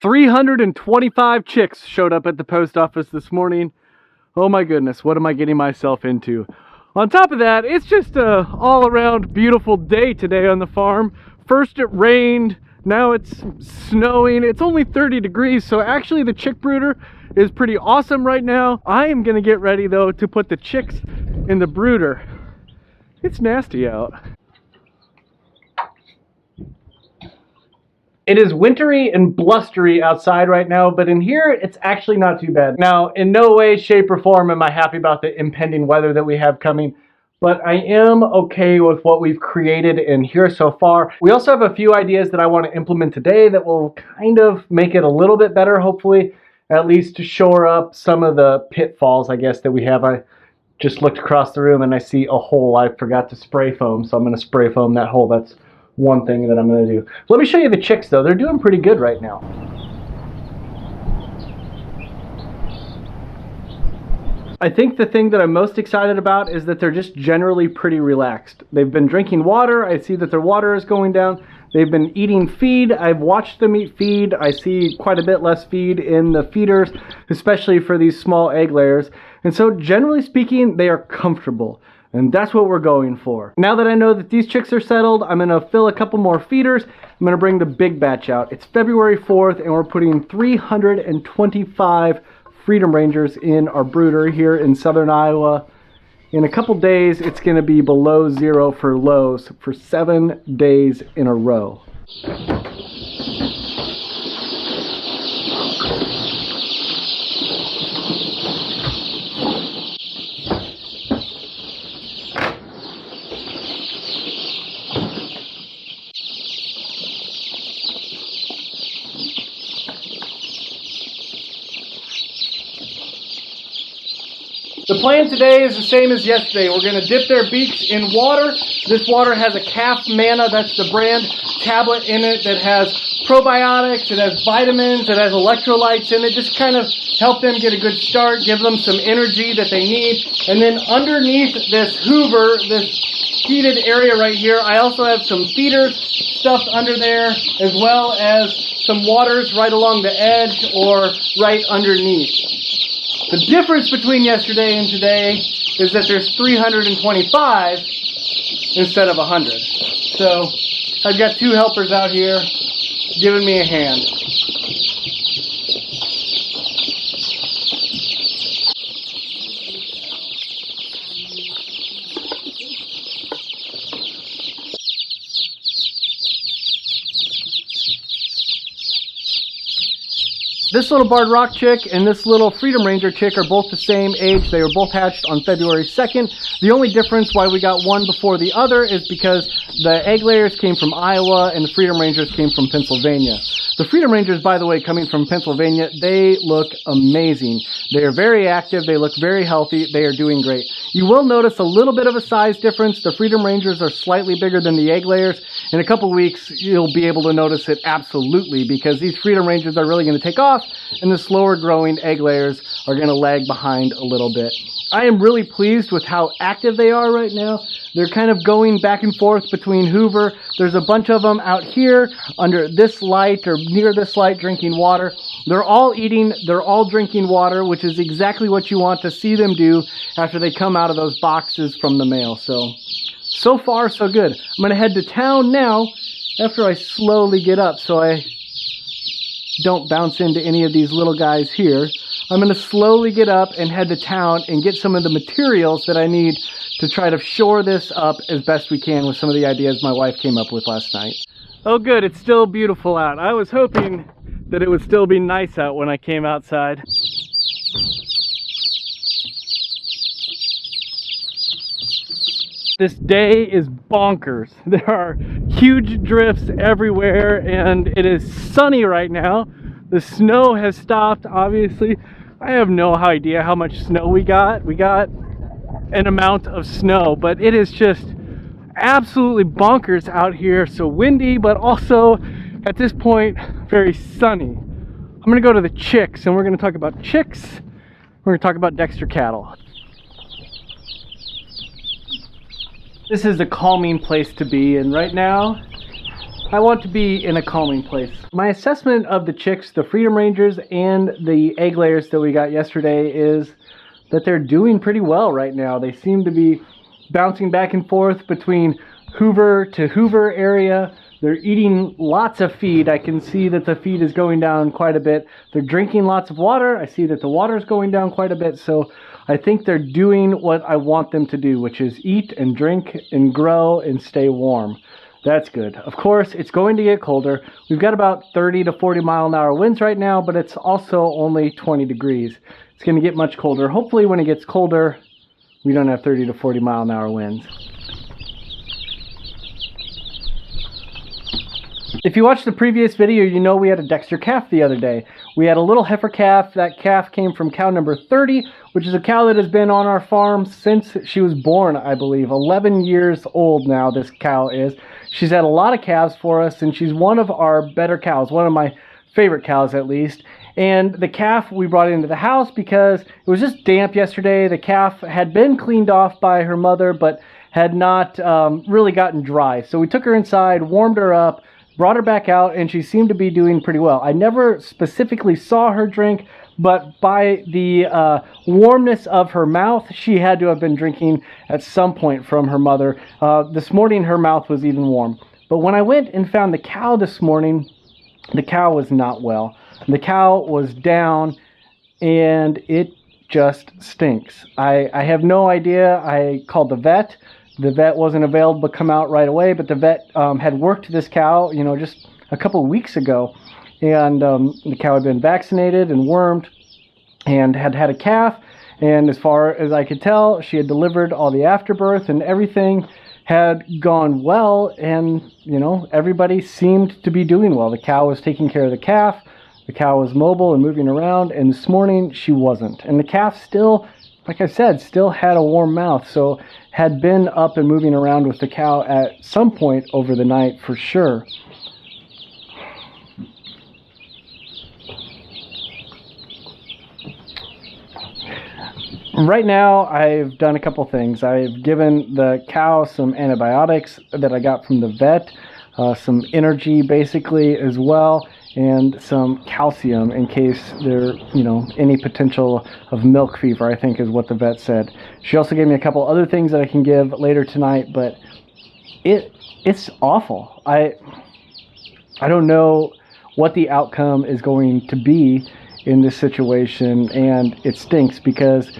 325 chicks showed up at the post office this morning. Oh my goodness, what am I getting myself into? On top of that, it's just a all-around beautiful day today on the farm. First it rained, now it's snowing. It's only 30 degrees, so actually the chick brooder is pretty awesome right now. I am gonna get ready though to put the chicks in the brooder. It's nasty out. It is wintry and blustery outside right now, but in here, it's actually not too bad. Now, in no way, shape, or form am I happy about the impending weather that we have coming, but I am okay with what we've created in here so far. We also have a few ideas that I want to implement today that will kind of make it a little bit better, hopefully, at least to shore up some of the pitfalls, I guess, that we have. I just looked across the room and I see a hole I forgot to spray foam, so I'm going to spray foam that hole. That's one thing that I'm going to do. Let me show you the chicks though. They're doing pretty good right now. I think the thing that I'm most excited about is that they're just generally pretty relaxed. They've been drinking water. I see that their water is going down. They've been eating feed. I've watched them eat feed. I see quite a bit less feed in the feeders, especially for these small egg layers. And so generally speaking, they are comfortable. And that's what we're going for. Now that I know that these chicks are settled, I'm gonna fill a couple more feeders. I'm gonna bring the big batch out. It's February 4th and we're putting 325 Freedom Rangers in our brooder here in southern Iowa. In a couple days, it's gonna be below zero for lows for 7 days in a row. The plan today is the same as yesterday. We're going to dip their beaks in water. This water has a calf manna, that's the brand, tablet in it that has probiotics, it has vitamins, it has electrolytes in it. Just kind of help them get a good start, give them some energy that they need. And then underneath this hoover, this heated area right here, I also have some feeders stuffed under there, as well as some waters right along the edge or right underneath. The difference between yesterday and today is that there's 325 instead of 100. So I've got 2 helpers out here giving me a hand. This little barred rock chick and this little Freedom Ranger chick are both the same age. They were both hatched on February 2nd. The only difference why we got one before the other is because the egg layers came from Iowa and the Freedom Rangers came from Pennsylvania. The Freedom Rangers, by the way, coming from Pennsylvania, they look amazing. They are very active. They look very healthy. They are doing great. You will notice a little bit of a size difference. The Freedom Rangers are slightly bigger than the egg layers. In a couple weeks, you'll be able to notice it absolutely because these Freedom Rangers are really going to take off and the slower growing egg layers are going to lag behind a little bit. I am really pleased with how active they are right now. They're kind of going back and forth between Hoover. There's a bunch of them out here under this light or near this light drinking water. They're all eating, they're all drinking water, which is exactly what you want to see them do after they come out of those boxes from the mail. So far, so good. I'm going to head to town now after I slowly get up so I don't bounce into any of these little guys here. I'm going to slowly get up and head to town and get some of the materials that I need to try to shore this up as best we can with some of the ideas my wife came up with last night. Oh good, it's still beautiful out. I was hoping that it would still be nice out when I came outside. This day is bonkers. There are huge drifts everywhere and it is sunny right now. The snow has stopped, obviously. I have no idea how much snow we got. We got an amount of snow, but it is just absolutely bonkers out here. So windy, but also at this point, very sunny. I'm gonna go to the chicks and we're gonna talk about chicks. We're gonna talk about Dexter cattle. This is the calming place to be, and right now I want to be in a calming place. My assessment of the chicks, the Freedom Rangers, and the egg layers that we got yesterday is that they're doing pretty well right now. They seem to be bouncing back and forth between Hoover to Hoover area. They're eating lots of feed. I can see that the feed is going down quite a bit. They're drinking lots of water. I see that the water is going down quite a bit. So I think they're doing what I want them to do, which is eat and drink and grow and stay warm. That's good. Of course, it's going to get colder. We've got about 30 to 40 mile an hour winds right now, but it's also only 20 degrees. It's going to get much colder. Hopefully when it gets colder, we don't have 30 to 40 mile an hour winds. If you watched the previous video, you know we had a Dexter calf the other day. We had a little heifer calf. That calf came from cow number 30, which is a cow that has been on our farm since she was born, I believe. 11 years old now, this cow is. She's had a lot of calves for us, and she's one of our better cows, one of my favorite cows at least. And the calf we brought into the house because it was just damp yesterday. The calf had been cleaned off by her mother, but had not really gotten dry. So we took her inside, warmed her up, brought her back out, and she seemed to be doing pretty well. I never specifically saw her drink, but by the warmness of her mouth, she had to have been drinking at some point from her mother. This morning, her mouth was even warm. But when I went and found the cow this morning, the cow was not well. The cow was down, and it just stinks. I have no idea. I called the vet. The vet wasn't available to come out right away, but the vet had worked this cow, you know, just a couple weeks ago. And the cow had been vaccinated and wormed and had had a calf. And as far as I could tell, she had delivered all the afterbirth and everything had gone well. And, you know, everybody seemed to be doing well. The cow was taking care of the calf. The cow was mobile and moving around. And this morning she wasn't. And the calf still, like I said, still had a warm mouth. So had been up and moving around with the cow at some point over the night for sure. Right now, I've done a couple things. I've given the cow some antibiotics that I got from the vet, some energy basically as well, and some calcium in case there, you know, any potential of milk fever, I think is what the vet said. She also gave me a couple other things that I can give later tonight, but it's awful. I don't know what the outcome is going to be in this situation, and it stinks because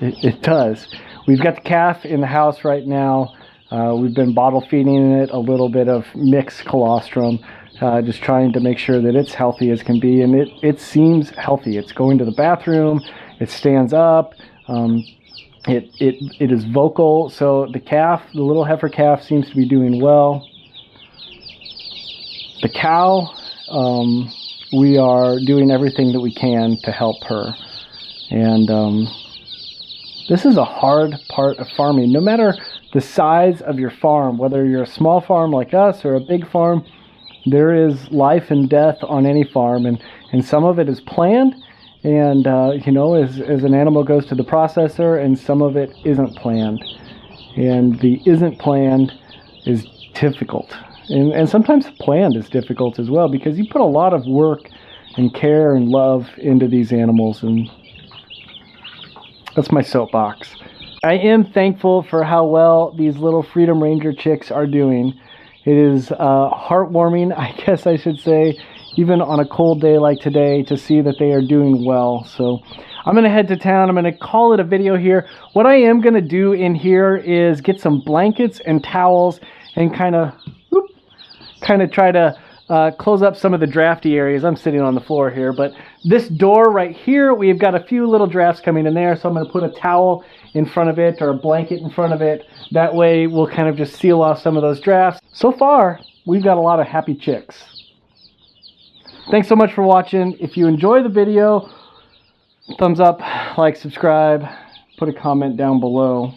it does. We've got the calf in the house right now. We've been bottle feeding it a little bit of mixed colostrum, just trying to make sure that it's healthy as can be, and it seems healthy. It's going to the bathroom, it stands up, it is vocal, so the calf, the little heifer calf, seems to be doing well. The cow, we are doing everything that we can to help her, and this is a hard part of farming. No matter the size of your farm, whether you're a small farm like us or a big farm, there is life and death on any farm, and some of it is planned, and you know, as an animal goes to the processor, and some of it isn't planned, and the isn't planned is difficult, and sometimes planned is difficult as well, because you put a lot of work and care and love into these animals, and that's my soapbox. I am thankful for how well these little Freedom Ranger chicks are doing. It is heartwarming, I guess I should say, even on a cold day like today, to see that they are doing well. So I'm going to head to town. I'm going to call it a video here. What I am going to do in here is get some blankets and towels and kind of try to close up some of the drafty areas. I'm sitting on the floor here, but this door right here, we've got a few little drafts coming in there, so I'm going to put a towel in front of it or a blanket in front of it. That way we'll kind of just seal off some of those drafts. So far, we've got a lot of happy chicks. Thanks so much for watching. If you enjoy the video, thumbs up, like, subscribe, put a comment down below.